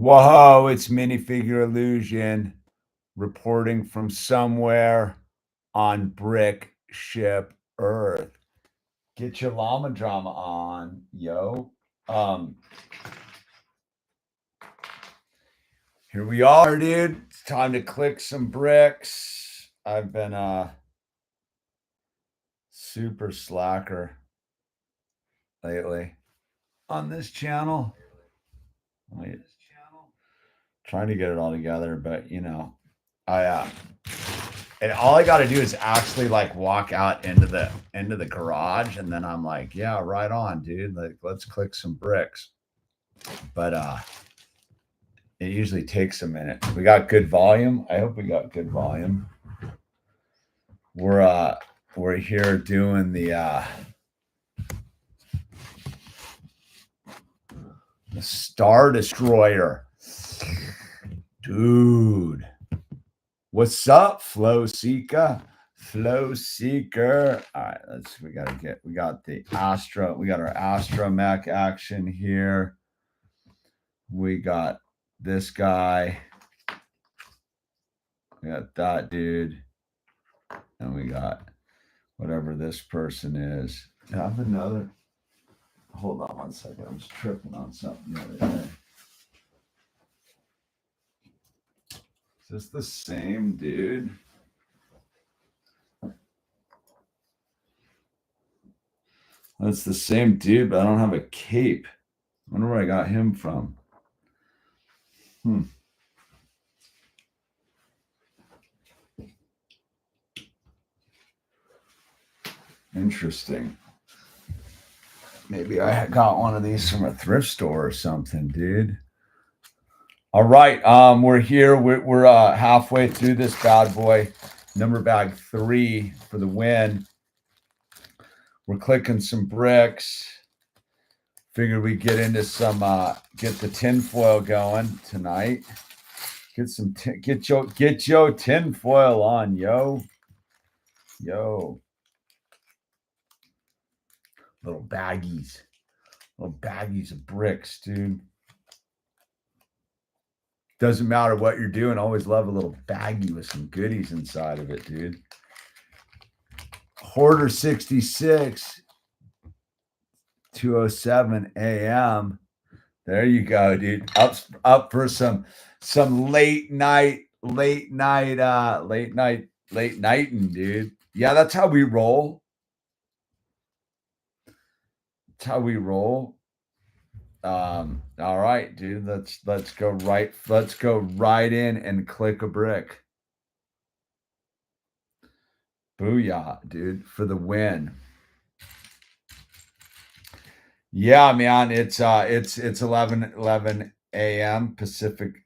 Whoa, it's Minifigure Illusion reporting from somewhere on Brick Ship Earth. Get your llama drama on, yo. Here we are, dude. It's time to click some bricks. I've been super slacker lately on this channel. Wait, trying to get it all together, but you know, and all I got to do is actually like walk out into the garage, and then I'm like, yeah, right on, dude. Like, let's click some bricks. But it usually takes a minute. We got good volume. I hope we got good volume. We're here doing the Star Destroyer. Dude. What's up, Flow Seeker? Flow Seeker. All right, we got the Astra. We got our Astromech action here. We got this guy. We got that dude. And we got whatever this person is. I have another. Hold on one second. I was tripping on something the other day. Is this the same dude? That's the same dude, but I don't have a cape. I wonder where I got him from. Interesting. Maybe I got one of these from a thrift store or something, dude. All right, we're here. We're halfway through this bad boy. Number bag 3 for the win. We're clicking some bricks. Figured we get into some get the tinfoil going tonight. Get your tinfoil on, yo. Little baggies of bricks, dude. Doesn't matter what you're doing. Always love a little baggie with some goodies inside of it, dude. Hoarder 66, 2:07 a.m. There you go, dude. Up for some late nighting, dude. Yeah, that's how we roll. That's how we roll. All right, dude. Let's go right in and click a brick. Booyah, dude, for the win. Yeah, man, it's 11 a.m. Pacific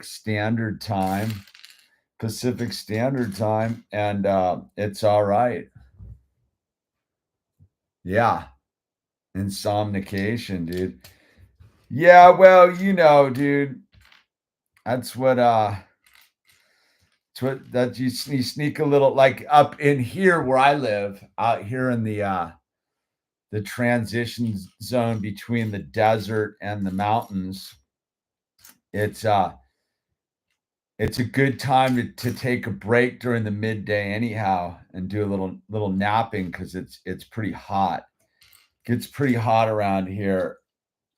Standard Time. And it's all right. Yeah. Insomnication, dude. Yeah, well, you know, dude. That's what you sneak a little, like up in here where I live, out here in the transition zone between the desert and the mountains. It's a good time to take a break during the midday anyhow, and do a little napping, because it's pretty hot. Gets pretty hot around here,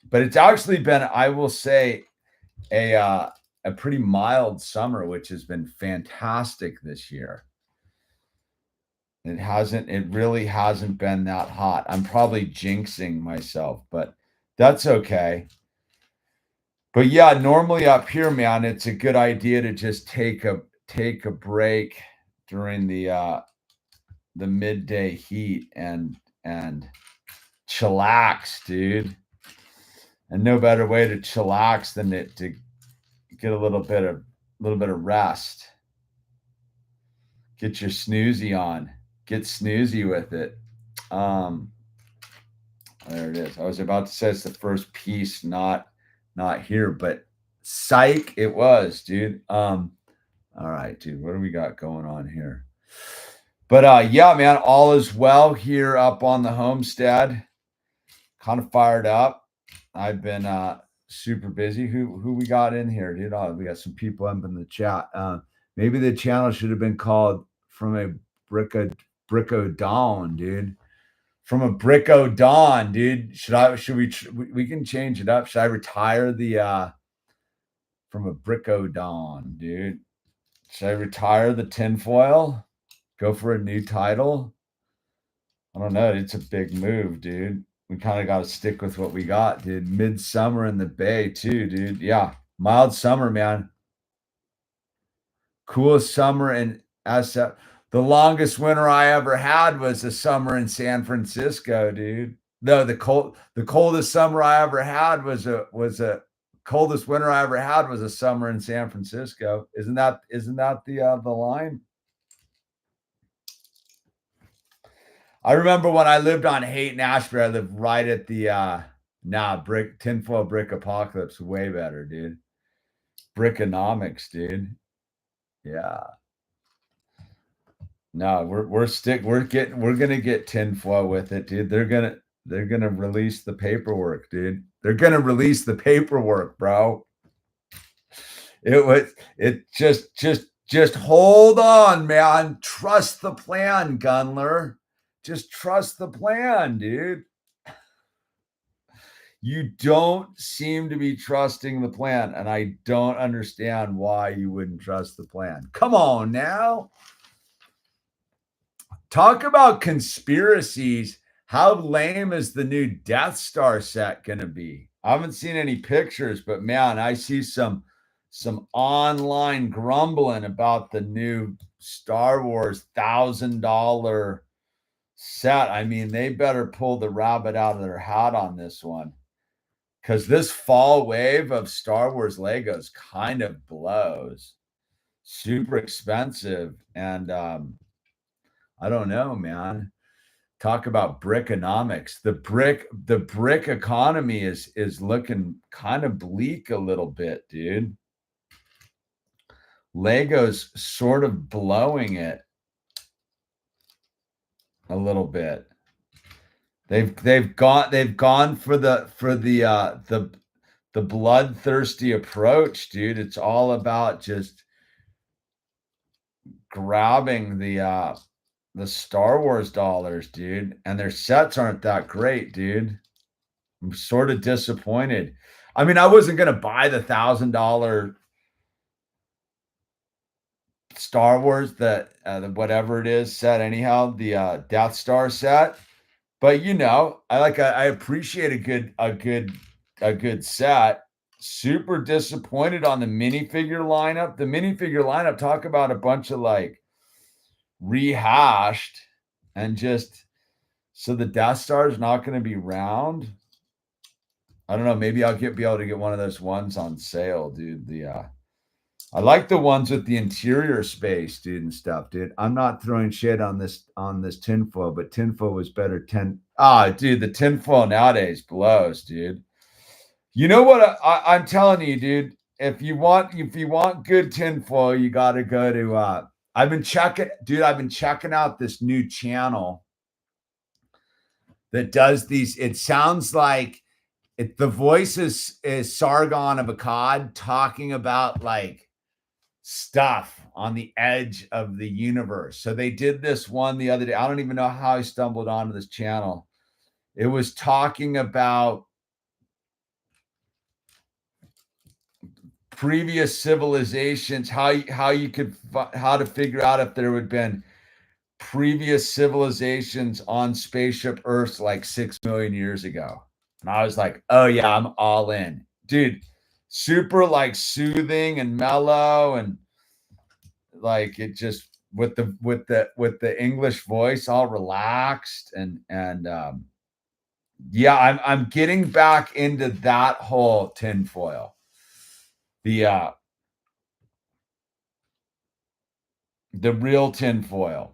but it's actually been, I will say, a pretty mild summer, which has been fantastic this year. It really hasn't been that hot. I'm probably jinxing myself, but that's okay. But yeah, normally up here, man, it's a good idea to just take a break during the midday heat and chillax, dude. And no better way to chillax than to get a little bit of rest. Get your snoozy on. Get snoozy with it. There it is. I was about to say it's the first piece, not here, but psych, it was, dude. All right, dude. What do we got going on here? But yeah, man, all is well here up on the homestead. Kind of fired up. I've been super busy. Who we got in here, dude? Oh, we got some people up in the chat. Maybe the channel should have been called From a Brick o' Dawn, dude. From a Brick o' Dawn, dude. Should we can change it up? Should I retire the From a Brick o' Dawn, dude? Should I retire the tinfoil? Go for a new title? I don't know. It's a big move, dude. We kind of got to stick with what we got, dude. Midsummer in the Bay, too, dude. Yeah. Mild summer, man. Coolest summer in SF. The longest winter I ever had was a summer in San Francisco, dude. No, the coldest summer I ever had was a coldest winter I ever had was a summer in San Francisco. Isn't that the line? I remember when I lived on Haight and Ashbury, I lived right at the tinfoil brick apocalypse. Way better, dude. Brickonomics, dude. Yeah. No, we're gonna get tinfoil with it, dude. They're gonna release the paperwork, dude. They're gonna release the paperwork, bro. Just hold on, man. Trust the plan, Gunler. Just trust the plan, dude. You don't seem to be trusting the plan, and I don't understand why you wouldn't trust the plan. Come on now. Talk about conspiracies. How lame is the new Death Star set going to be? I haven't seen any pictures, but man, I see some online grumbling about the new Star Wars $1,000 set. I mean, they better pull the rabbit out of their hat on this one, because this fall wave of Star Wars Legos kind of blows. Super expensive, and I don't know, man. Talk about brickonomics. The brick economy is looking kind of bleak a little bit, dude. Lego's sort of blowing it a little bit. They've gone for the bloodthirsty approach, dude. It's all about just grabbing the Star Wars dollars, dude. And their sets aren't that great, dude. I'm sort of disappointed. I mean, I wasn't gonna buy the $1,000 Star Wars the whatever it is set anyhow, the Death Star set. But I appreciate a good set. Super disappointed on the minifigure lineup. The minifigure lineup, talk about a bunch of like rehashed, and just so the Death Star is not going to be round. I don't know. Maybe I'll be able to get one of those ones on sale, dude. I like the ones with the interior space, dude, and stuff, dude. I'm not throwing shit on this tinfoil, but tinfoil was better. Dude, the tinfoil nowadays blows, dude. You know what I'm telling you, dude? If you want good tinfoil, you got to go to. I've been checking out this new channel that does these. It sounds like the voice is Sargon of Akkad talking about like stuff on the edge of the universe. So they did this one the other day. I don't even know how I stumbled onto this channel. It was talking about previous civilizations, how to figure out if there would have been previous civilizations on spaceship Earth like 6 million years ago. And I was like, oh yeah, I'm all in. Dude, super like soothing and mellow, and like it just with the English voice all relaxed, and yeah, I'm getting back into that whole tinfoil. The real tinfoil.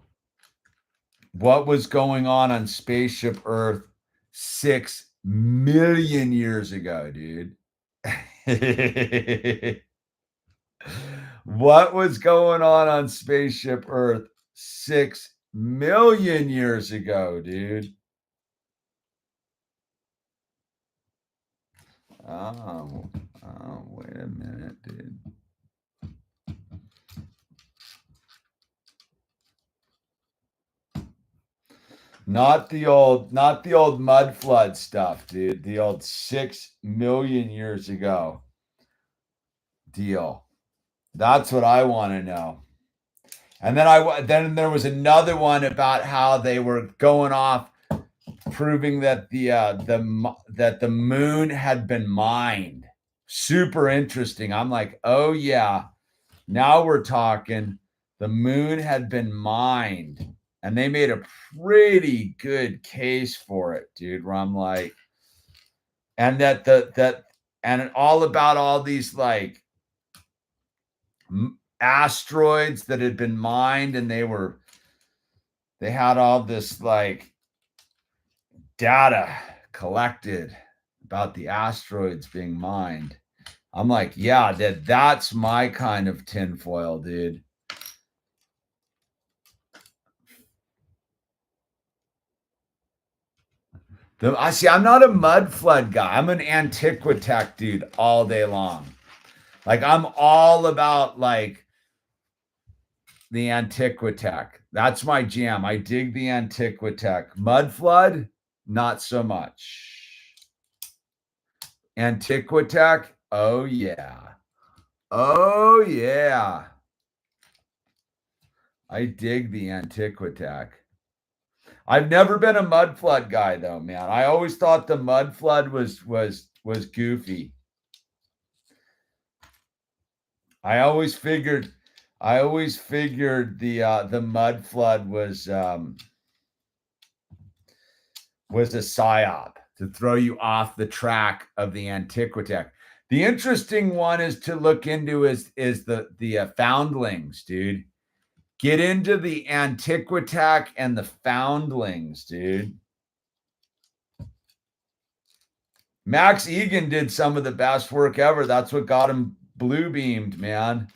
What was going on Spaceship Earth 6 million years ago, dude? What was going on Spaceship Earth 6 million years ago, dude? Oh, wait a minute, dude. Not the old mud flood stuff, dude. The old 6 million years ago deal. That's what I want to know. And then there was another one about how they were going off proving that the moon had been mined. Super interesting. I'm like, "Oh yeah. Now we're talking. The moon had been mined." And they made a pretty good case for it, dude, where I'm like, and and all about all these like asteroids that had been mined, and they had all this like data collected about the asteroids being mined. I'm like, yeah, that's my kind of tinfoil, dude. I see. I'm not a mud flood guy. I'm an antiquitech dude all day long. Like I'm all about like the antiquitech. That's my jam. I dig the antiquitech. Mud flood, not so much. Antiquitech, oh yeah. Oh yeah. I dig the antiquitech. I've never been a mud flood guy though, man. I always thought the mud flood was goofy. I always figured the mud flood was a psyop to throw you off the track of the antiquitech. The interesting one is to look into is the foundlings, dude. Get into the antiquitech and the foundlings, dude. Max Egan did some of the best work ever. That's what got him blue beamed, man.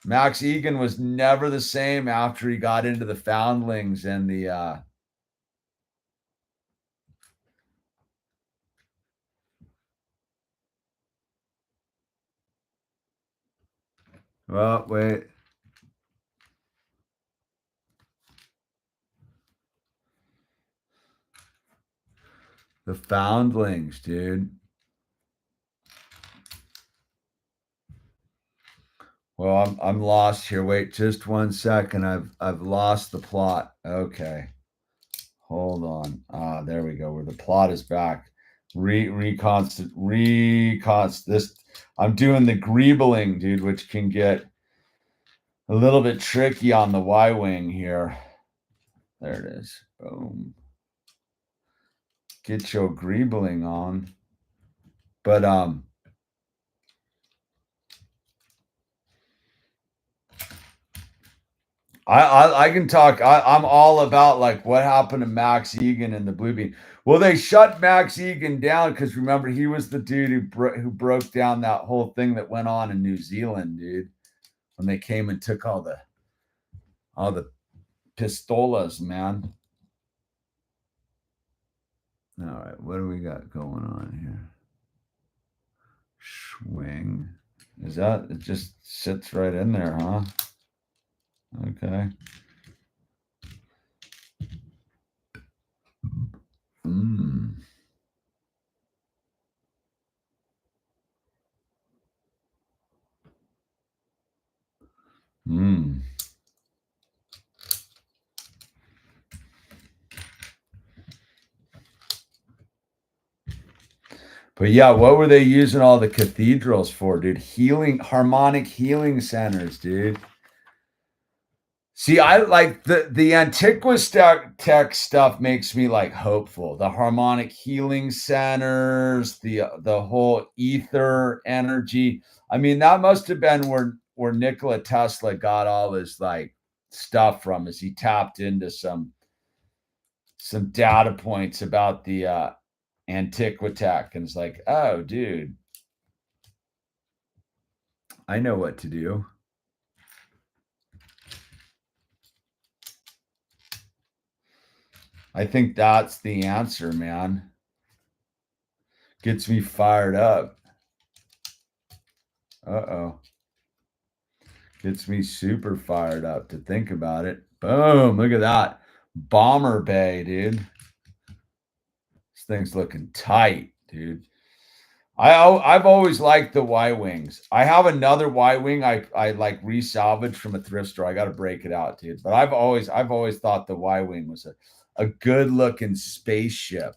Max Egan was never the same after he got into the foundlings and the well, wait. The foundlings, dude. Well, I'm lost here. Wait, just 1 second. I've lost the plot. Okay. Hold on. There we go. Where the plot is back. This I'm doing the greebling, dude, which can get a little bit tricky on the Y-Wing here. There it is. Boom. Get your greebling on. But I can talk. I'm all about like what happened to Max Egan and the Blue Beam. Well, they shut Max Egan down because remember he was the dude who broke down that whole thing that went on in New Zealand, dude. When they came and took all the pistolas, man. All right, what do we got going on here? Swing. Is that it? Just sits right in there, huh? Okay. Hmm. Hmm. But yeah, what were they using all the cathedrals for, dude? Harmonic healing centers, dude. See, I like the Antiquitech stuff makes me like hopeful. The harmonic healing centers, the whole ether energy. I mean, that must have been where Nikola Tesla got all his like stuff from, as he tapped into some data points about the Antiquitech, and it's like, oh, dude, I know what to do. I think that's the answer, man. Gets me fired up. Uh-oh. Gets me super fired up to think about it. Boom, look at that. Bomber Bay, dude. This thing's looking tight, dude. I've always liked the Y-Wings. I have another Y-Wing I like resalvaged from a thrift store. I got to break it out, dude. But I've always thought the Y-Wing was a good looking spaceship.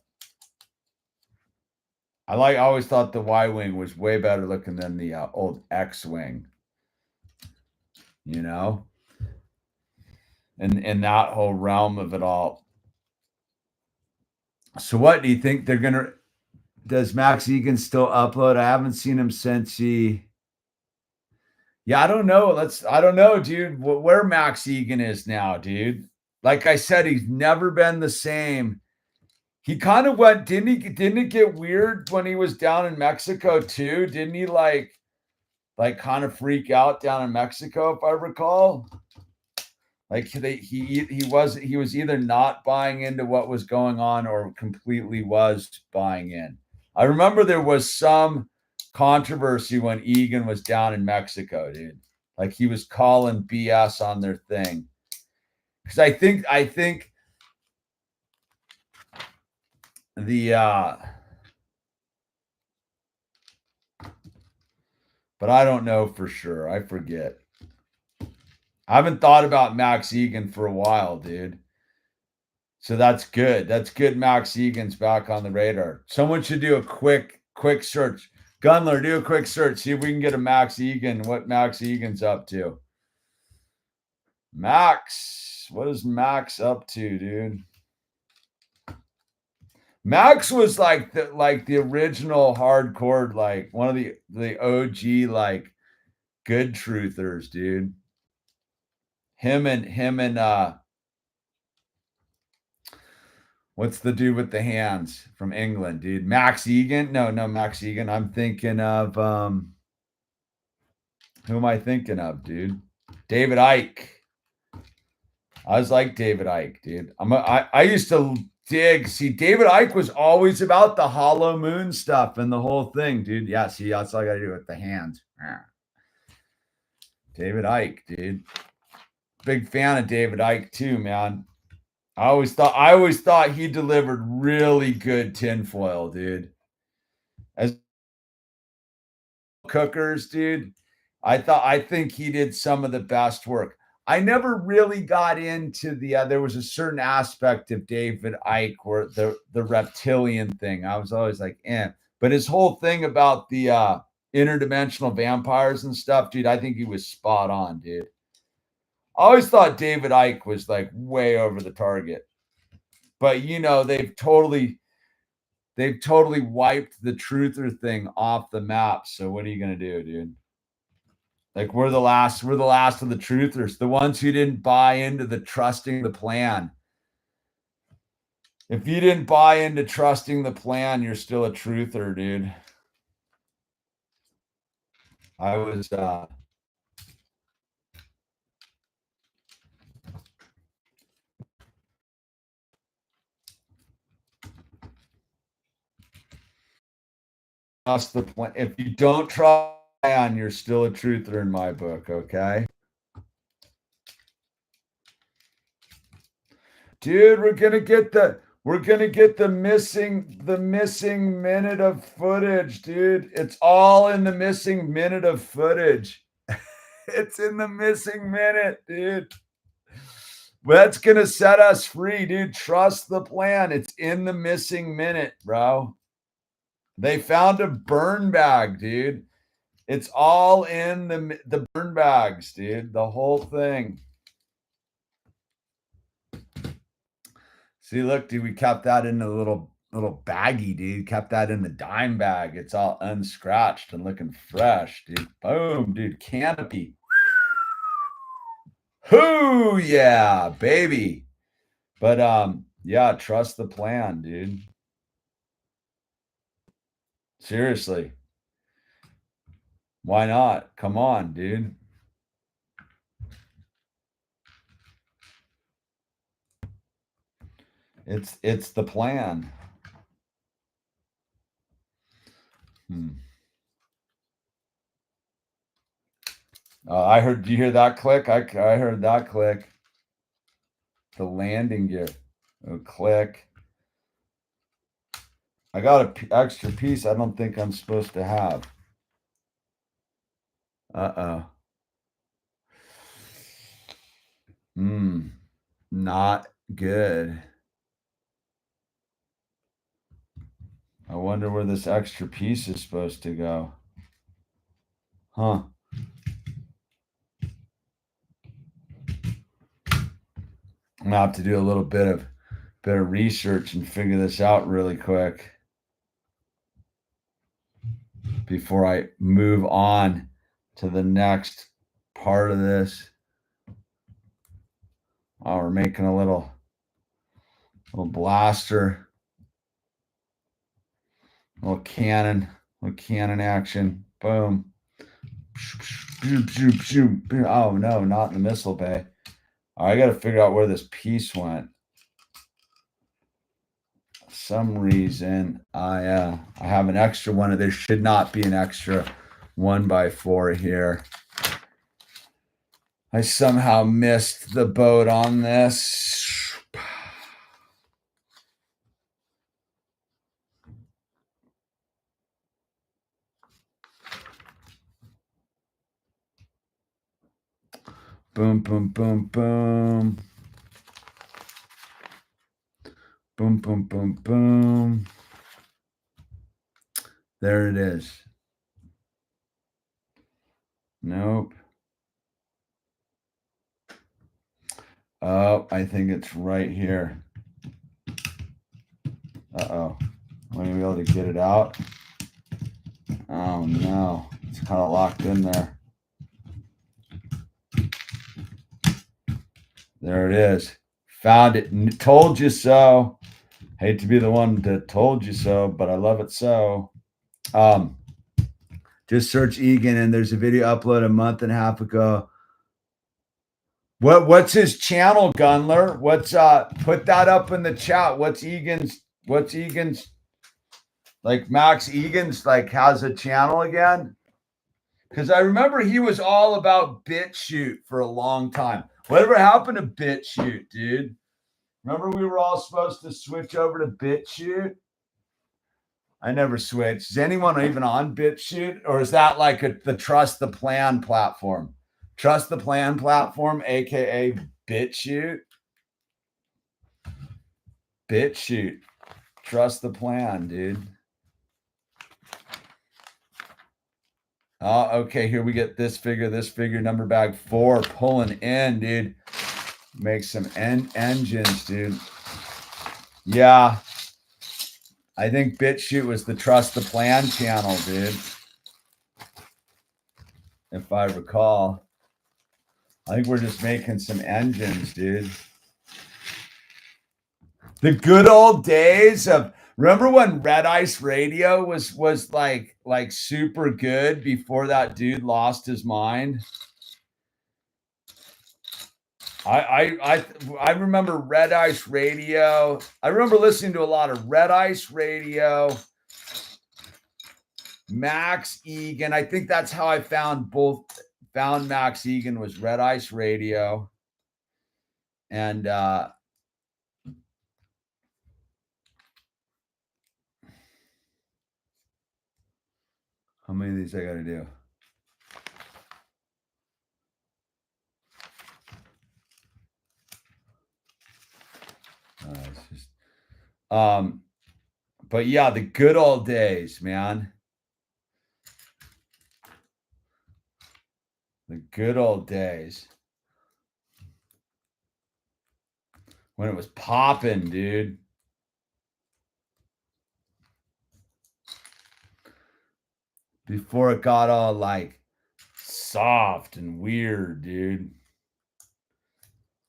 I always thought the Y-Wing was way better looking than the old X-Wing. You know, and that whole realm of it all. So what do you think they're gonna? Does Max Egan still upload? I haven't seen him since he. Yeah, I don't know. I don't know, dude. Where Max Egan is now, dude. Like I said, he's never been the same. He kind of went, didn't he? Didn't it get weird when he was down in Mexico too? Didn't he like kind of freak out down in Mexico, if I recall? Like he was either not buying into what was going on or completely was buying in. I remember there was some controversy when Egan was down in Mexico, dude. Like he was calling BS on their thing. Because I think the but I don't know for sure. I forget. I haven't thought about Max Egan for a while, dude. So that's good. That's good. Max Egan's back on the radar. Someone should do a quick search. Gunler, do a quick search. See if we can get a Max Egan. What Max Egan's up to? Max, what is Max up to, dude? Max was like the original hardcore, like one of the OG like good truthers, dude. Him and what's the dude with the hands from England, dude? Max Egan? No, Max Egan. I'm thinking of who am I thinking of, dude? David Icke. I was like David Icke, dude. I used to dig. See, David Icke was always about the hollow moon stuff and the whole thing, dude. Yeah, see, that's all I gotta do with the hands. David Icke, dude. Big fan of David Icke too, man. I always thought he delivered really good tinfoil, dude. As cookers, dude, I think he did some of the best work. I never really got into there was a certain aspect of David Icke where the reptilian thing. I was always like, eh. But his whole thing about the interdimensional vampires and stuff, dude, I think he was spot on, dude. I always thought David Icke was like way over the target. But you know, they've totally wiped the truther thing off the map. So what are you gonna do, dude? Like we're the last of the truthers, the ones who didn't buy into the trusting the plan. If you didn't buy into trusting the plan, you're still a truther, dude. I was trust the plan. If you don't trust the plan, you're still a truther in my book, okay? Dude, we're gonna get the missing minute of footage, dude. It's all in the missing minute of footage. It's in the missing minute, dude. That's gonna set us free, dude. Trust the plan. It's in the missing minute, bro. They found a burn bag, dude. It's all in the burn bags, dude. The whole thing. See, look, dude, we kept that in a little baggie, dude. Kept that in the dime bag. It's all unscratched and looking fresh, dude. Boom, dude. Canopy. Whoo, yeah, baby. But yeah, trust the plan, dude. Seriously. Why not? Come on, dude. It's the plan. I heard, do you hear that click? I heard that click. The landing gear. Oh, click. I got an extra piece I don't think I'm supposed to have. Uh-oh. Not good. I wonder where this extra piece is supposed to go. Huh. I'm gonna have to do a little bit of research and figure this out really quick before I move on to the next part of this. Oh, we're making a little blaster, little cannon action. Boom. Oh no, not in the missile bay. I got to figure out where this piece went. For some reason, I have an extra one. There should not be an extra 1x4 here. I somehow missed the boat on this. Boom, boom, boom, boom. Boom, boom, boom, boom. There it is. Nope. Oh, I think it's right here. Uh-oh. Am I going to be able to get it out? Oh, no. It's kind of locked in there. There it is. Found it. Told you so. Hate to be the one that told you so, but I love it so. Just search Egan, and there's a video uploaded a month and a half ago. What's his channel, Gunler? What's put that up in the chat. What's Egan's like Max Egan's like has a channel again? Because I remember he was all about BitChute for a long time. Whatever happened to BitChute, dude? Remember we were all supposed to switch over to BitChute? I never switched. Is anyone even on BitChute? Or is that like the Trust the Plan platform? Trust the Plan platform, aka BitChute? BitChute. Trust the Plan, dude. Oh, okay. Here we get this figure, number bag 4, pulling in, dude. Make some engines, dude. Yeah. I think BitChute was the Trust the Plan channel, dude. If I recall. I think we're just making some engines, dude. The good old days of, remember when Red Ice Radio was like super good before that dude lost his mind? I remember Red Ice Radio. I remember listening to a lot of Red Ice Radio, Max Egan. I think that's how I found Max Egan, was Red Ice Radio. And how many of these I got to do? It's just, but yeah, the good old days, man. The good old days when it was popping, dude. Before it got all like soft and weird, dude.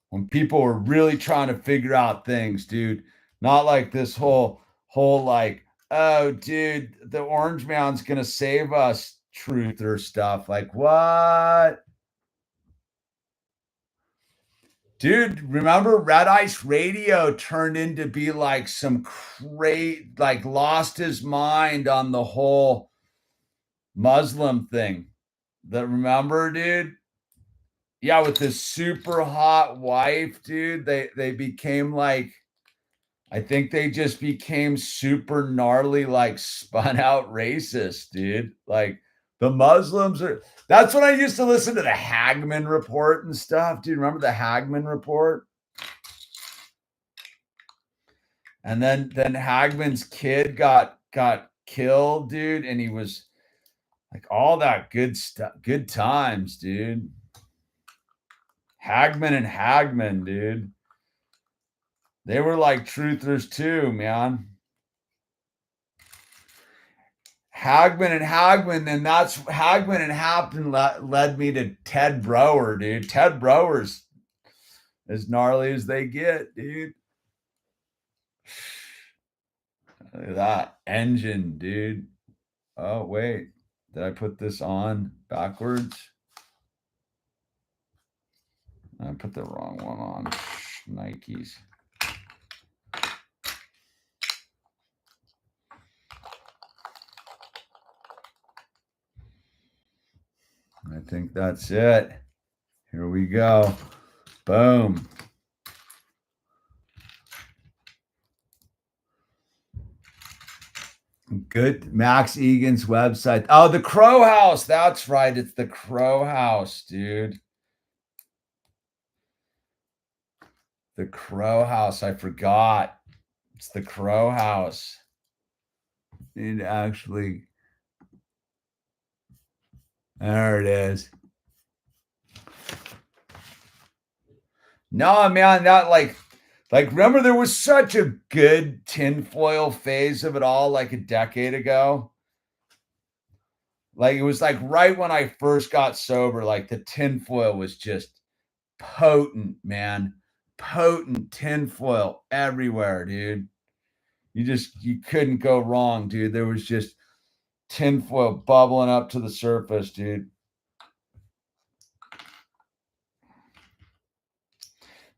When people were really trying to figure out things, dude. Not like this whole like, oh, dude, the Orange Man's gonna save us truth or stuff. Like, what? Dude, remember Red Ice Radio turned into be like some like lost his mind on the whole Muslim thing. That remember, dude? Yeah, with this super hot wife, dude. They became like I think they just became super gnarly, like spun out racist, dude. Like the Muslims are that's when I used to listen to the Hagman report and stuff. Do you remember the Hagman report? And then Hagman's kid got killed, dude, and he was like all that good stuff, good times, dude. Hagman and Hagman, dude. They were like truthers too, man. Hagman, and that's Hagman and Hagman led me to Ted Brower, dude. Ted Brower's as gnarly as they get, dude. Look at that engine, dude. Oh, wait. Did I put this on backwards? I put the wrong one on. Nikes. I think that's it. Here we go. Boom. Good. Max Egan's website. Oh, the Crow House. That's right. It's the Crow House, dude. The Crow House. I forgot. It's the Crow House. It actually. There it is. No, man, that like remember there was such a good tinfoil phase of it all like a decade ago. Like it was like right when I first got sober, like the tinfoil was just potent, man. Potent tinfoil everywhere, dude. You couldn't go wrong, dude. There was just tinfoil bubbling up to the surface, dude.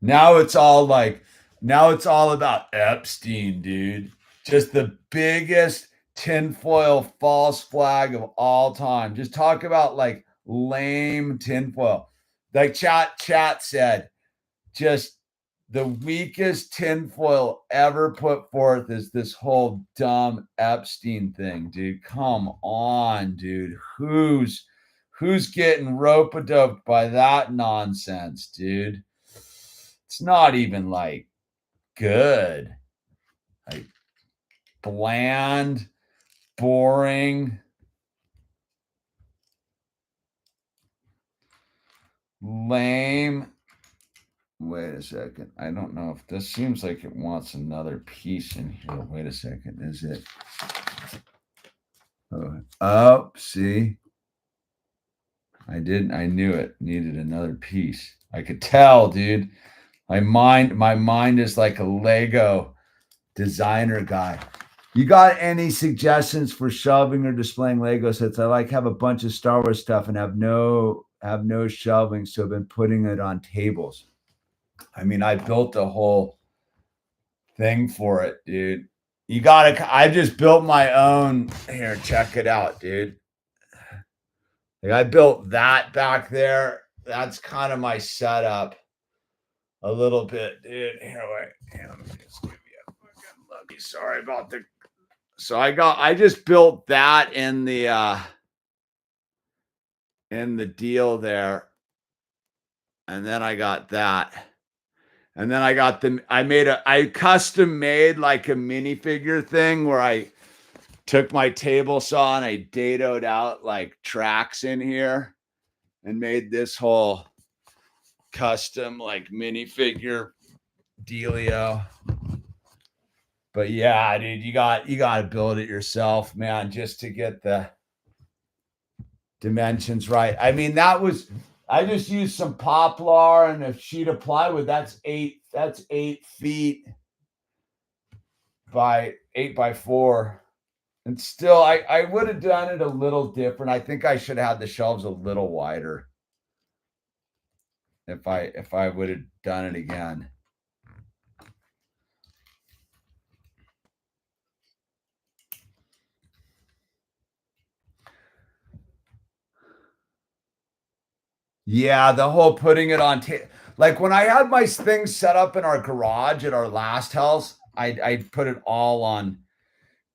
Now it's all about Epstein, dude. Just the biggest tinfoil false flag of all time. Just talk about like lame tinfoil. Like chat said, just the weakest tinfoil ever put forth is this whole dumb Epstein thing, dude. Come on, dude. Who's getting rope-a-doped by that nonsense, dude? It's not even like good. Like bland, boring, lame. Wait a second. I don't know if this seems like it wants another piece in here. Wait a second. Is it? Oh, see? I didn't. I knew it needed another piece. I could tell, dude. My mind is like a Lego designer guy. You got any suggestions for shelving or displaying Lego sets? I like have a bunch of Star Wars stuff and have no shelving, so I've been putting it on tables. I mean, I built a whole thing for it, dude. I just built my own. Here, check it out, dude. Like I built that back there. That's kind of my setup a little bit, dude. Here, wait. Let me just give you a fucking look. Sorry about the. So I just built that in the deal there. And then I got that. And then I custom made like a minifigure thing where I took my table saw and I dadoed out like tracks in here and made this whole custom like minifigure dealio. But yeah, dude, you got to build it yourself, man, just to get the dimensions right. I mean, I just used some poplar and a sheet of plywood. That's 8 feet by 8 by 4. And still, I would have done it a little different. I think I should have had the shelves a little wider if I would have done it again. Yeah, the whole putting it on like when I had my things set up in our garage at our last house, I put it all on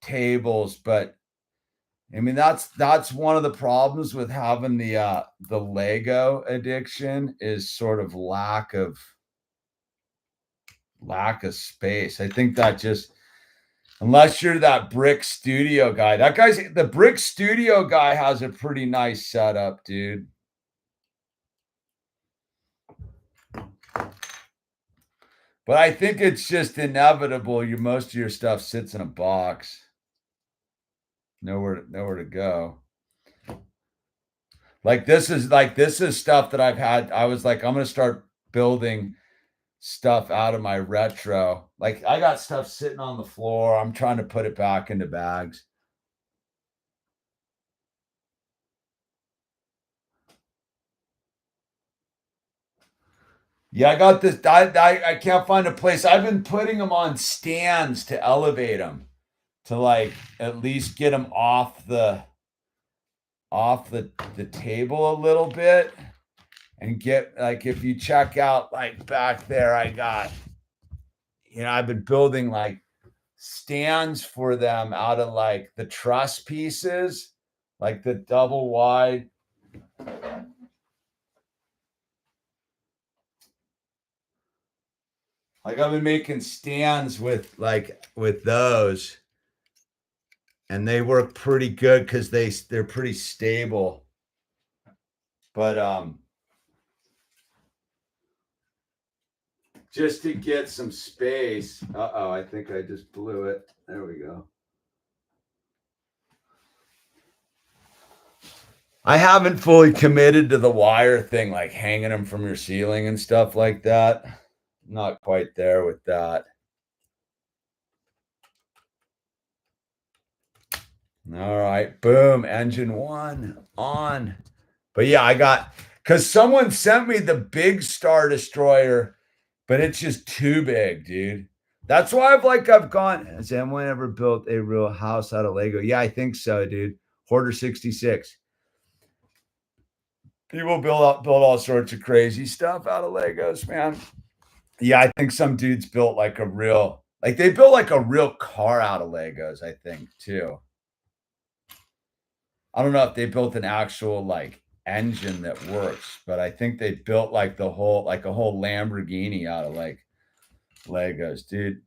tables, but I mean that's one of the problems with having the Lego addiction is sort of lack of space. I think that just unless you're that brick studio guy. The brick studio guy has a pretty nice setup, dude. But I think it's just inevitable. Most of your stuff sits in a box, nowhere to go. Like this is stuff that I've had. I was like, I'm gonna start building stuff out of my retro. Like I got stuff sitting on the floor. I'm trying to put it back into bags. Yeah, I got this. I can't find a place. I've been putting them on stands to elevate them to like at least get them off the table a little bit and get like if you check out like back there, I've been building like stands for them out of like the truss pieces, like the double wide. Like I've been making stands with those, and they work pretty good because they're pretty stable. But just to get some space. Uh-oh, I think I just blew it. There we go. I haven't fully committed to the wire thing, like hanging them from your ceiling and stuff like that. Not quite there with that. All right, boom, engine one on. But yeah, because someone sent me the big Star Destroyer, but it's just too big, dude. That's why I've gone. Has anyone ever built a real house out of Lego? Yeah, I think so, dude. Hoarder 66. People build all sorts of crazy stuff out of Legos, man. Yeah, I think some dudes built they built like a real car out of Legos, I think, too. I don't know if they built an actual like engine that works, but I think they built like a whole Lamborghini out of like Legos, dude.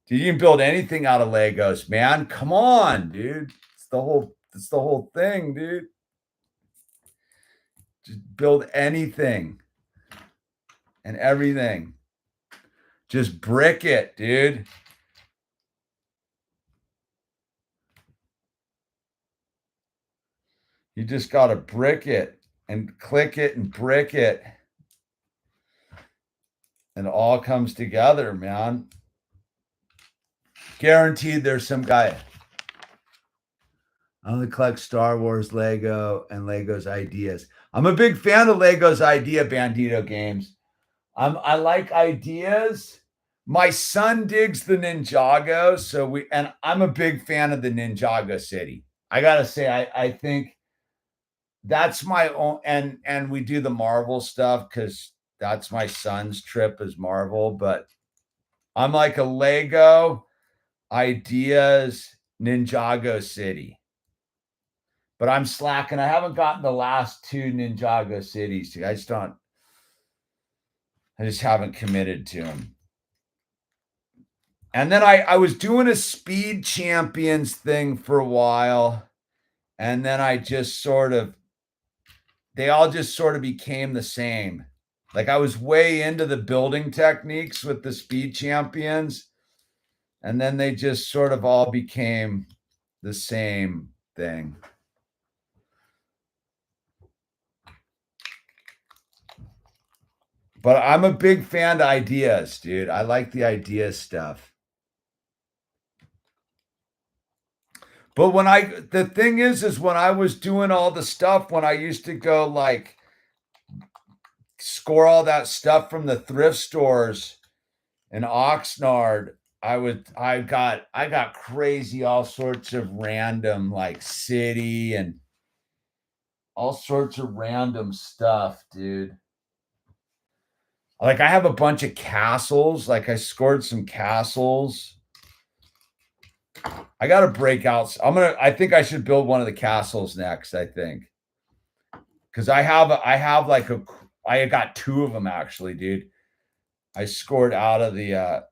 Did you can build anything out of Legos, man? Come on, dude. It's the whole thing, dude. Just build anything and everything. Just brick it, dude. You just got to brick it and click it and brick it. And it all comes together, man. Guaranteed there's some guy. I only collect Star Wars Lego and Lego's ideas. I'm a big fan of Lego's idea Bandito games. I like ideas. My son digs the Ninjago, and I'm a big fan of the Ninjago City. I gotta say, I think that's my own, and we do the Marvel stuff because that's my son's trip is Marvel. But I'm like a Lego ideas Ninjago City. But I'm slacking. I haven't gotten the last two Ninjago cities. I just haven't committed to them. And then I was doing a Speed Champions thing for a while. And then they all just sort of became the same. Like I was way into the building techniques with the Speed Champions. And then they just sort of all became the same thing. But I'm a big fan of ideas, dude. I like the idea stuff. But the thing is when I was doing all the stuff, when I used to go like score all that stuff from the thrift stores in Oxnard, I got crazy all sorts of random like city and all sorts of random stuff, dude. Like I have a bunch of castles. Like I scored some castles. I got to break out. I think I should build one of the castles next, I think. Cuz I got two of them actually, dude. I scored out of the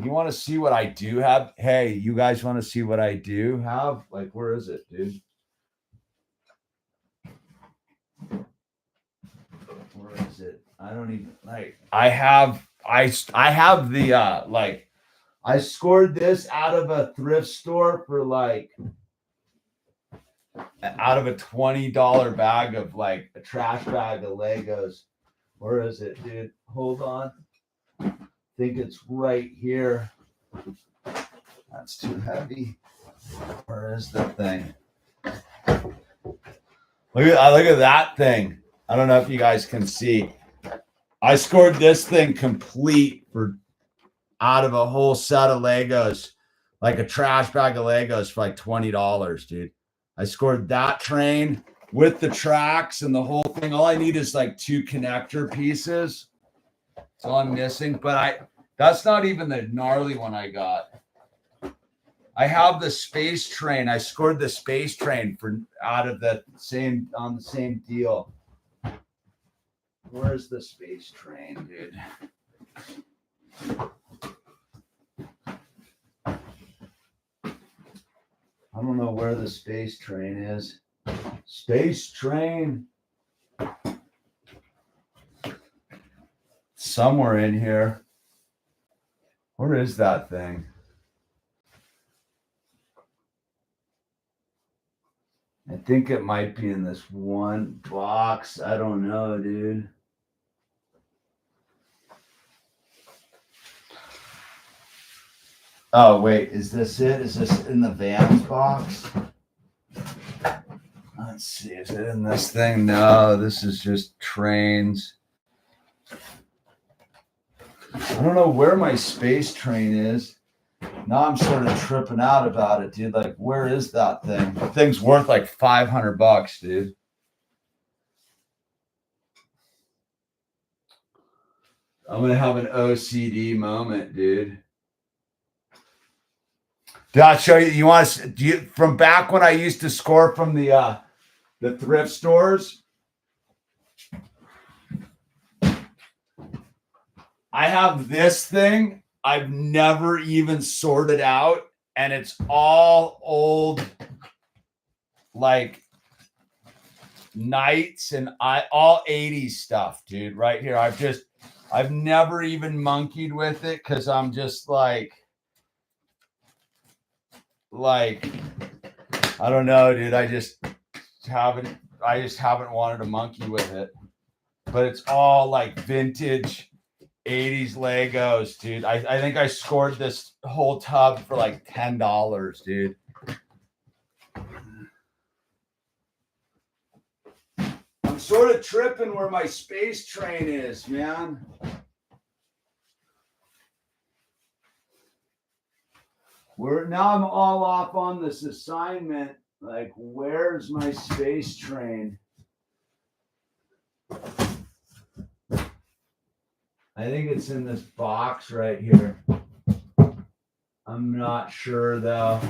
you want to see what I do have? Hey, you guys want to see what I do have? Like where is it, dude? Where is it? I don't even like I have the like I scored this out of a thrift store for like out of a $20 bag of like a trash bag of Legos. Where is it, dude? Hold on. I think it's right here. That's too heavy. Where is the thing? Look at that thing. I don't know if you guys can see. I scored this thing complete for out of a whole set of Legos, like a trash bag of Legos for like $20, dude. I scored that train with the tracks and the whole thing. All I need is like two connector pieces. That's all I'm missing. But that's not even the gnarly one I got. I have the space train. I scored the space train for out of the same on the same deal. Where's the space train, dude? I don't know where the space train is. Space train. Somewhere in here. Where is that thing? I think it might be in this one box. I don't know, dude. Oh, wait. Is this it? Is this in the Vans box? Let's see. Is it in this thing? No, this is just trains. I don't know where my space train is. Now I'm sort of tripping out about it, dude. Like, where is that thing? The thing's worth like $500, dude. I'm gonna have an OCD moment, dude. Did I show you? You want to? From back when I used to score from the thrift stores? I have this thing. I've never even sorted out, and it's all old, like Knights and all 80s stuff, dude. Right here. I've never even monkeyed with it because I'm just like I don't know, dude. I just haven't wanted to monkey with it. But it's all like vintage 80s Legos, dude. I think I scored this whole tub for like $10, dude. I'm sort of tripping where my space train is, man. Now I'm all off on this assignment. Like, where's my space train? I think it's in this box right here. I'm not sure though.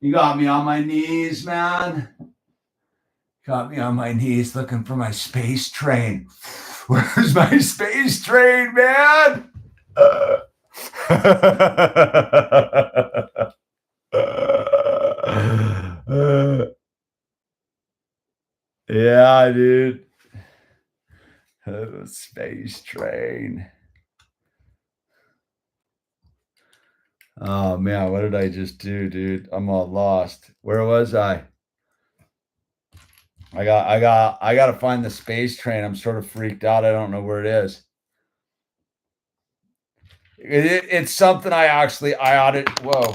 You got me on my knees, man. Got me on my knees looking for my space train. Where's my space train, man? Yeah, dude. Space train. Oh man, what did I just do, dude? I'm all lost. Where was I? I got to find the space train. I'm sort of freaked out. I don't know where it is. It's something I ought to. Whoa,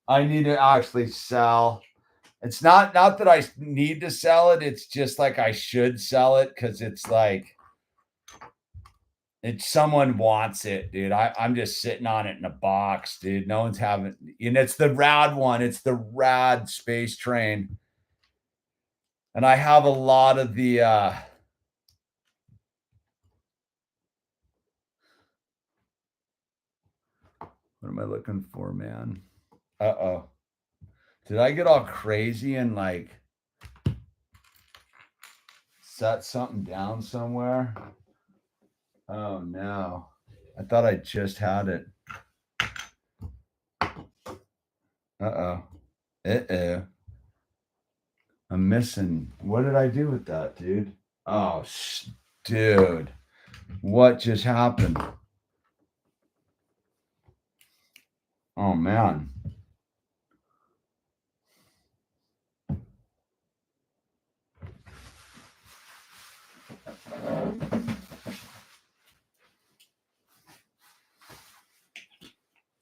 I need to actually sell. It's not that I need to sell it. It's just like I should sell it because it's like someone wants it, dude. I'm just sitting on it in a box, dude. No one's having, and it's the rad one. It's the rad space train. And I have a lot of the what am I looking for, man? Uh-oh. Did I get all crazy and like set something down somewhere? Oh no. I thought I just had it. Uh-oh. Uh-oh. I'm missing. What did I do with that, dude? Oh, dude. What just happened? Oh, man.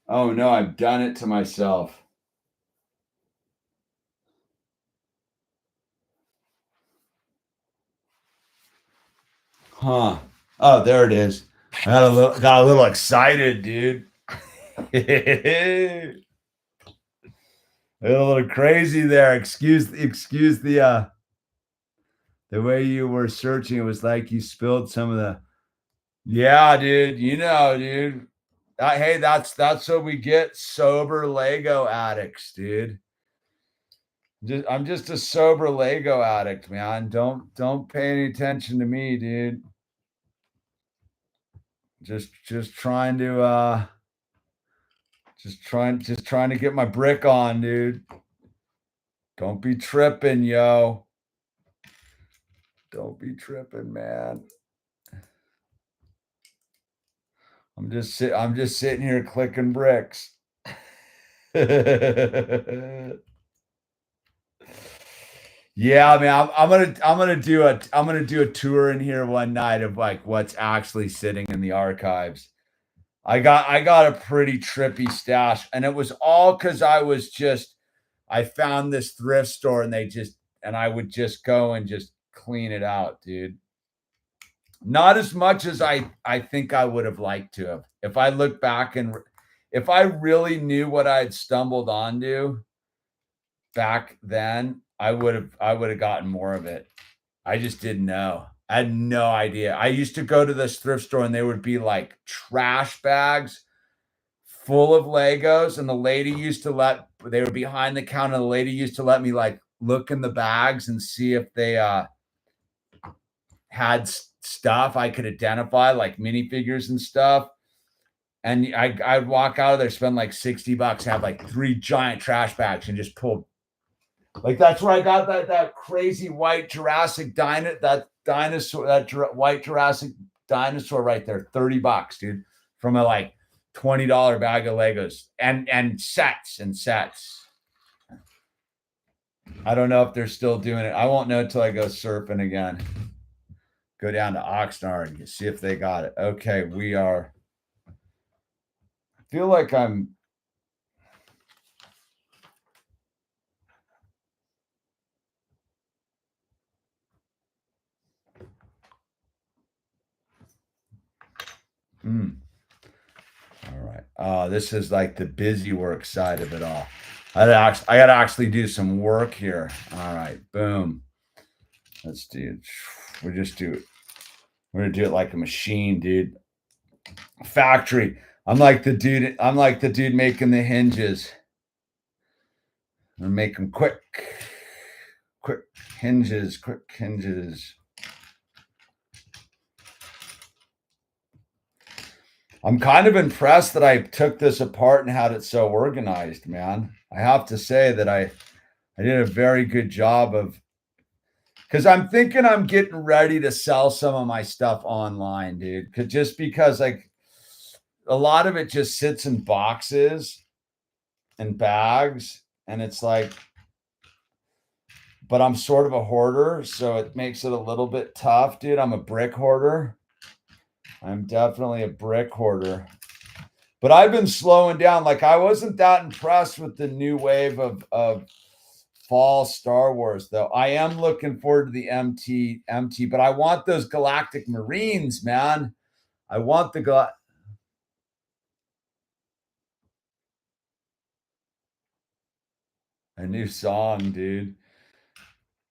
Oh, no, I've done it to myself. Huh. Oh, there it is. I got a little excited, dude. A little crazy there. Excuse the way you were searching. It was like you spilled some of the. Yeah, dude. You know, dude. Hey, that's what we get, sober Lego addicts, dude. I'm just a sober Lego addict, man. Don't pay any attention to me, dude. Just trying to just trying to get my brick on, dude. Don't be tripping, yo. Don't be tripping, man. I'm just sitting here clicking bricks. Yeah, man, I'm gonna do a tour in here one night of like what's actually sitting in the archives. I got a pretty trippy stash, and it was all because I found this thrift store and I would just go and just clean it out, dude. Not as much as I think I would have liked to have. If I look back and if I really knew what I had stumbled onto back then, I would have gotten more of it. I just didn't know. I had no idea. I used to go to this thrift store and there would be like trash bags full of Legos, and they were behind the counter. The lady used to let me like look in the bags and see if they had stuff I could identify, like minifigures and stuff. And I'd walk out of there, spend like $60, have like 3 giant trash bags, and just pull. Like that's where I got that crazy white Jurassic white Jurassic dinosaur right there, $30, dude, from a like $20 bag of Legos and sets. I don't know if they're still doing it. I won't know until I go surfing again. Go down to Oxnard and see if they got it. Okay, we are. I feel like I'm. All right. This is like the busy work side of it all. I got to actually do some work here. All right. Boom. Let's do it. We're going to do it like a machine, dude. Factory. I'm like the dude making the hinges. I'm going to make them quick hinges. I'm kind of impressed that I took this apart and had it so organized, man. I have to say that I did a very good job of, because I'm thinking I'm getting ready to sell some of my stuff online, dude. Just because like a lot of it just sits in boxes and bags, and it's like, but I'm sort of a hoarder, so it makes it a little bit tough, dude. I'm a brick hoarder. I'm definitely a brick hoarder. But I've been slowing down. Like I wasn't that impressed with the new wave of fall Star Wars, though. I am looking forward to the MT, but I want those Galactic Marines, man. I want the glass. A new song, dude.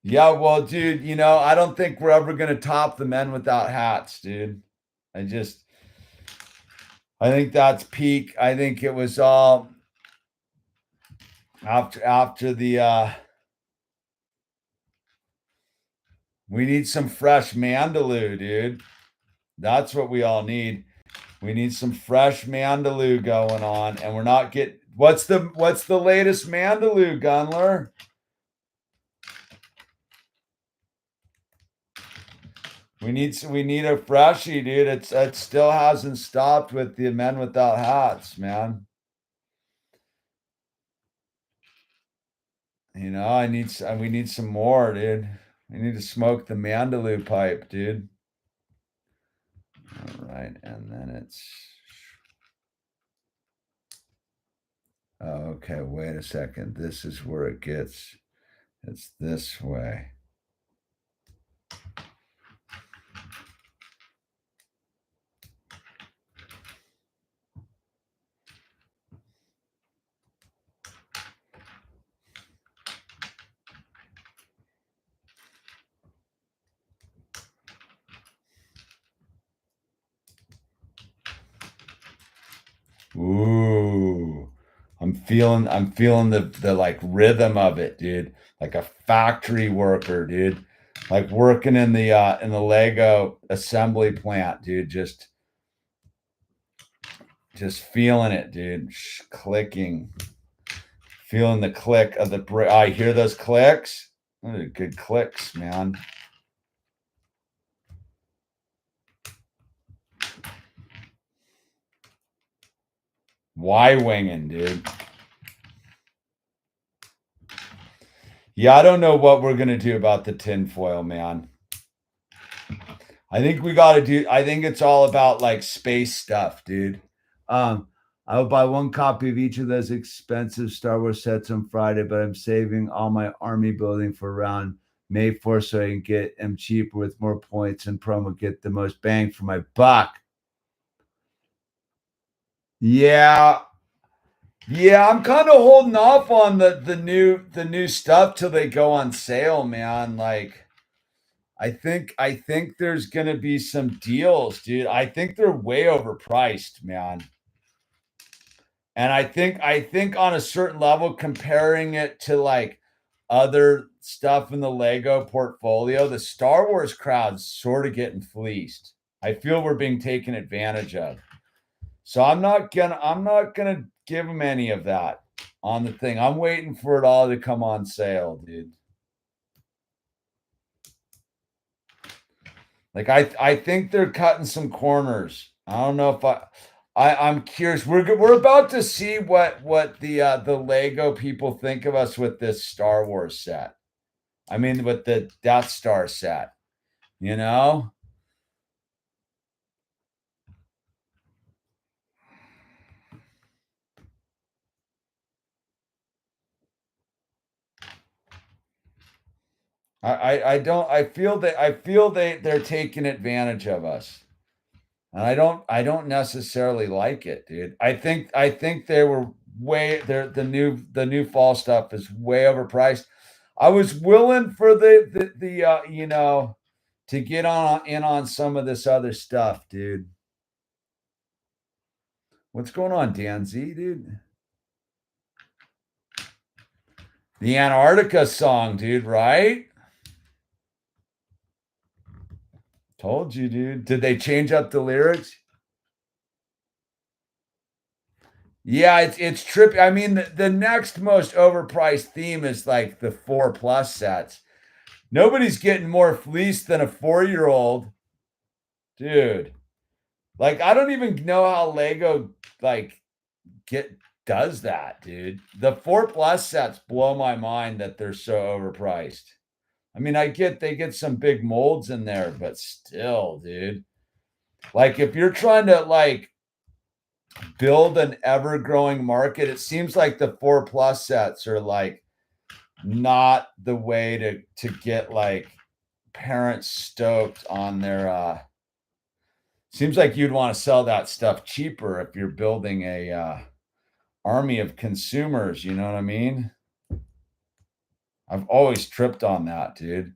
Yeah, well, dude, I don't think we're ever gonna top the Men Without Hats, dude. I just I think that's peak. I think it was all after the we need some fresh Mandaloo, dude. That's what we all need. We need some fresh Mandaloo going on, and we're not getting what's the latest Mandaloo, Gunler? We need a freshie, dude. It still hasn't stopped with the Men Without Hats, man. We need some more, dude. We need to smoke the Mandaloo pipe, dude. All right, and then it's okay, wait a second. This is where it's this way. Ooh. I'm feeling the like rhythm of it, dude. Like a factory worker, dude. Like working in the Lego assembly plant, dude. Just feeling it, dude. Clicking. Feeling the click of the brick. I hear those clicks. Those are good clicks, man. Y-winging, dude. Yeah, I don't know what we're gonna do about the tinfoil, man. I think it's all about like space stuff, dude. I will buy one copy of each of those expensive Star Wars sets on Friday, but I'm saving all my army building for around May 4th so I can get them cheaper with more points and promo, get the most bang for my buck. Yeah. Yeah, I'm kind of holding off on the new stuff till they go on sale, man. Like I think there's gonna be some deals, dude. I think they're way overpriced, man. And I think on a certain level, comparing it to like other stuff in the Lego portfolio, the Star Wars crowd's sort of getting fleeced. I feel we're being taken advantage of. So I'm not gonna give them any of that on the thing. I'm waiting for it all to come on sale, dude. Like I think they're cutting some corners. I don't know if I'm curious. We're about to see what the Lego people think of us with this Star Wars set. I mean, with the Death Star set. You know, I don't. I feel they're taking advantage of us. And I don't necessarily like it, dude. I think they were the new fall stuff is way overpriced. I was willing for the to get on in on some of this other stuff, dude. What's going on, Dan Z, dude? The Antarctica song, dude, right? Told you, dude. Did they change up the lyrics? Yeah, it's trippy. I mean, the next most overpriced theme is like the 4+ sets. Nobody's getting more fleeced than a 4-year-old, dude. Like, I don't even know how Lego like get does that, dude. The 4+ sets blow my mind that they're so overpriced. I mean, I get they get some big molds in there, but still, dude. Like, if you're trying to like build an ever-growing market, it seems like the 4+ sets are like not the way to get like parents stoked on their Seems like you'd want to sell that stuff cheaper if you're building a army of consumers, you know what I mean? I've always tripped on that, dude.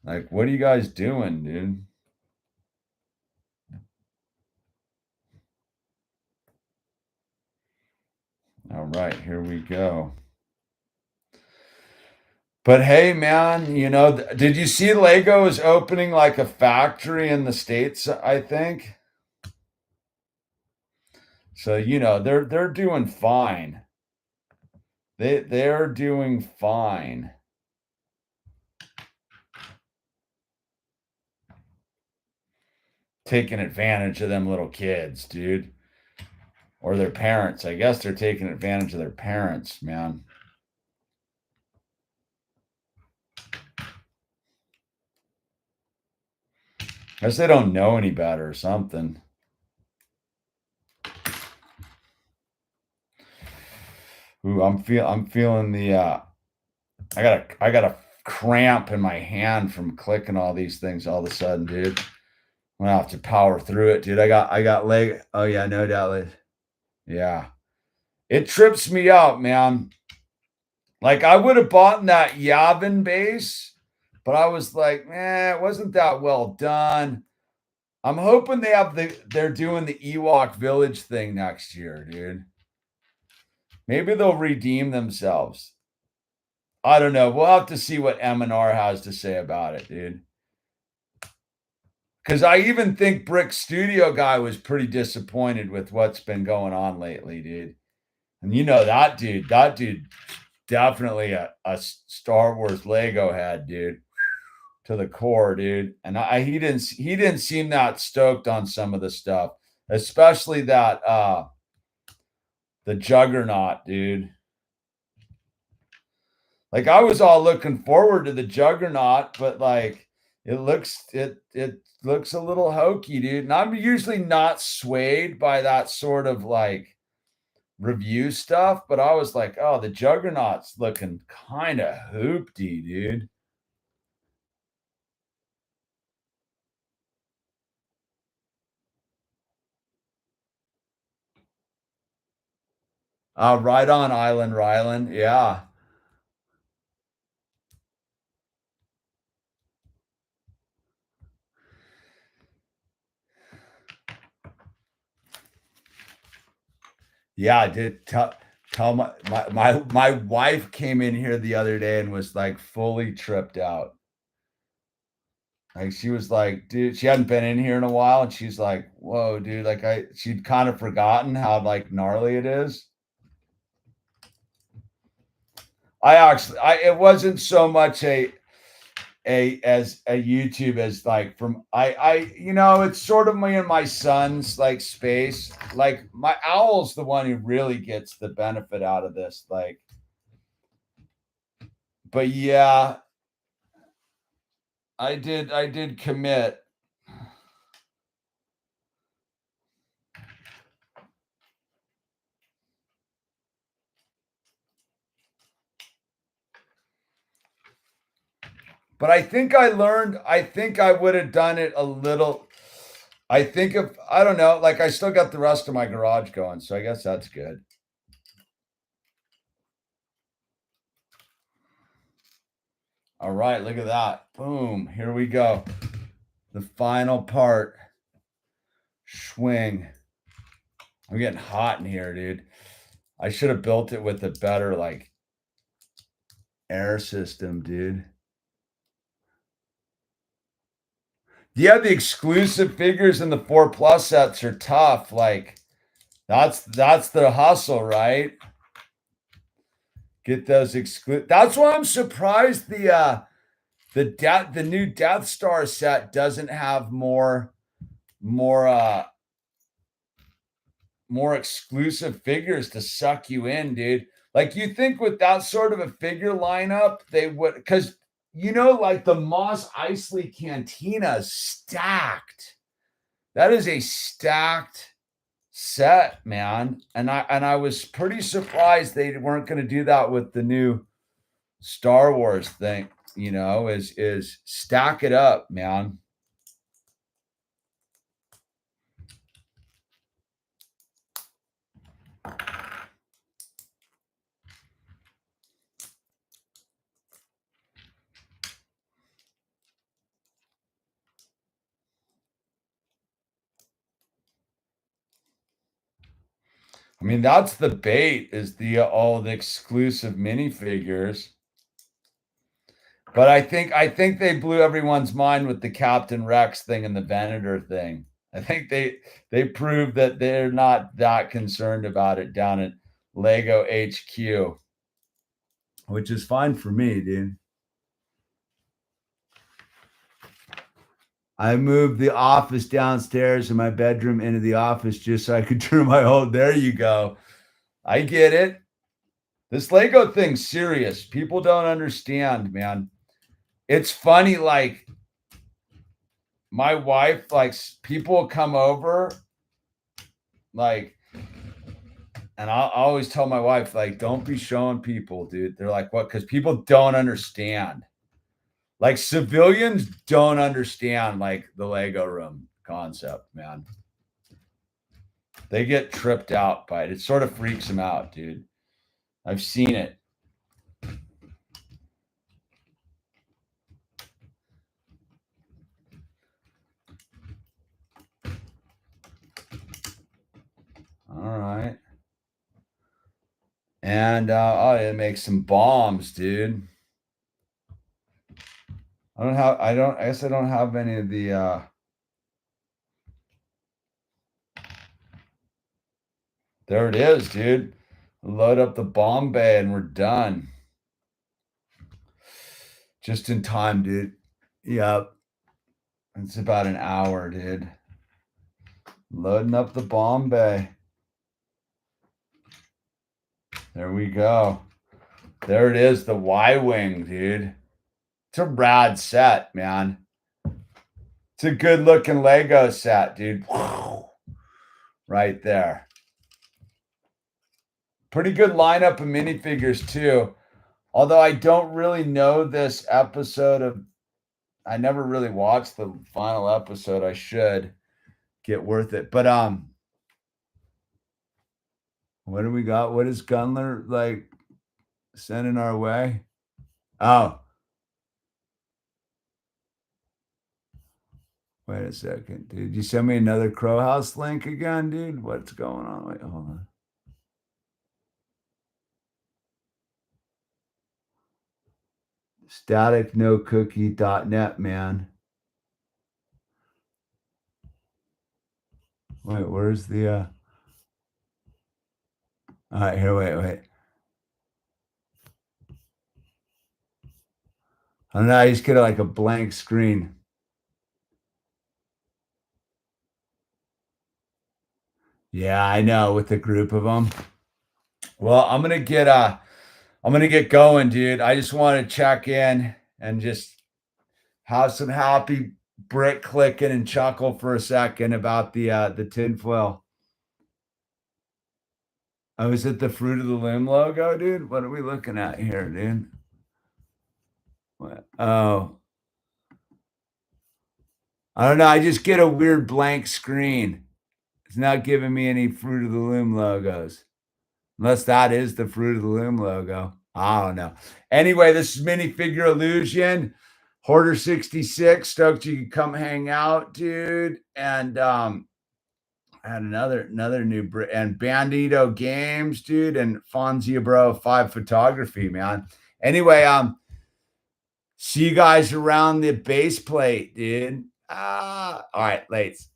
Like, what are you guys doing, dude? All right, here we go. But hey, man, you know, did you see Lego is opening like a factory in the States, I think? So, you know, they're doing fine. They're doing fine. Taking advantage of them little kids, dude. Or their parents. I guess they're taking advantage of their parents, man. I guess they don't know any better or something. Ooh, I'm feeling the I got a cramp in my hand from clicking all these things all of a sudden, dude. I'm gonna have to power through it, dude. I got leg. Oh yeah, no doubt. Yeah. It trips me out, man. Like I would have bought that Yavin base, but I was like, it wasn't that well done. I'm hoping they're doing the Ewok Village thing next year, dude. Maybe they'll redeem themselves. I don't know. We'll have to see what M&R has to say about it, dude. Because I even think Brick Studio guy was pretty disappointed with what's been going on lately, dude. And you know that dude, definitely a Star Wars Lego head, dude, to the core, dude. And he didn't seem that stoked on some of the stuff, especially that the Juggernaut, dude. Like I was all looking forward to the Juggernaut, but like it looks a little hokey, dude. And I'm usually not swayed by that sort of like review stuff, but I was like, oh, the Juggernaut's looking kind of hoopty, dude. Right on Island Ryland. Yeah. Yeah, I did tell my wife came in here the other day and was like fully tripped out. Like she was like, dude, she hadn't been in here in a while, and she's like, whoa, dude, like she'd kind of forgotten how like gnarly it is. It wasn't so much as a YouTube as like from you know, it's sort of me and my son's like space. Like my owl's the one who really gets the benefit out of this. Like, but yeah, I did commit. But I think I think I would have done it a little. I think if I don't know, like I still got the rest of my garage going, so I guess that's good. All right, look at that. Boom. Here we go. The final part. Swing. I'm getting hot in here, dude. I should have built it with a better like air system, dude. Yeah, the exclusive figures in the 4+ sets are tough. Like that's the hustle, right? Get those exclusive. That's why I'm surprised the new Death Star set doesn't have more more exclusive figures to suck you in, dude. Like you think with that sort of a figure lineup, they would, because you know, like the Mos Eisley Cantina is stacked. That is a stacked set, man. And I was pretty surprised they weren't going to do that with the new Star Wars thing. You know, is stack it up, man. I mean, that's the bait is all the exclusive minifigures. But I think they blew everyone's mind with the Captain Rex thing and the Venator thing. I think they proved that they're not that concerned about it down at Lego HQ, which is fine for me, dude. I moved the office downstairs and my bedroom into the office just so I could turn my whole. There you go. I get it. This Lego thing's serious. People don't understand, man. It's funny, like my wife, like people come over, like, and I always tell my wife, like, don't be showing people, dude. They're like, what? Because people don't understand. Like civilians don't understand like the Lego room concept, man. They get tripped out by it. It sort of freaks them out, dude. I've seen it. All right. And oh, it makes some bombs, dude. I guess I don't have any of the there it is, dude. Load up the bomb bay and we're done. Just in time, dude. Yep. It's about an hour, dude. Loading up the bomb bay. There we go. There it is, the Y-Wing, dude. It's a rad set, man. It's a good looking Lego set, dude. Right there. Pretty good lineup of minifigures, too. Although I don't really know this episode of, I never really watched the final episode. I should get worth it. But what do we got? What is Gunler like sending our way? Oh, wait a second, dude. You send me another Crow House link again, dude? What's going on? Wait, hold on. Staticnocookie.net, man. Wait, where's the all right, here, wait. I don't know, I just get like a blank screen. Yeah, I know, with the group of them. Well, I'm gonna get going, dude. I just want to check in and just have some happy brick clicking and chuckle for a second about the tinfoil. Oh, is it the Fruit of the Loom logo, dude? What are we looking at here, dude? What? Oh, I don't know. I just get a weird blank screen. It's not giving me any Fruit of the Loom logos. Unless that is the Fruit of the Loom logo. I don't know. Anyway, this is Minifigure Illusion. Hoarder 66. Stoked you could come hang out, dude. And I had another new and Bandito Games, dude, and Fonzia Bro 5 Photography, man. Anyway, see you guys around the base plate, dude. All right, lates.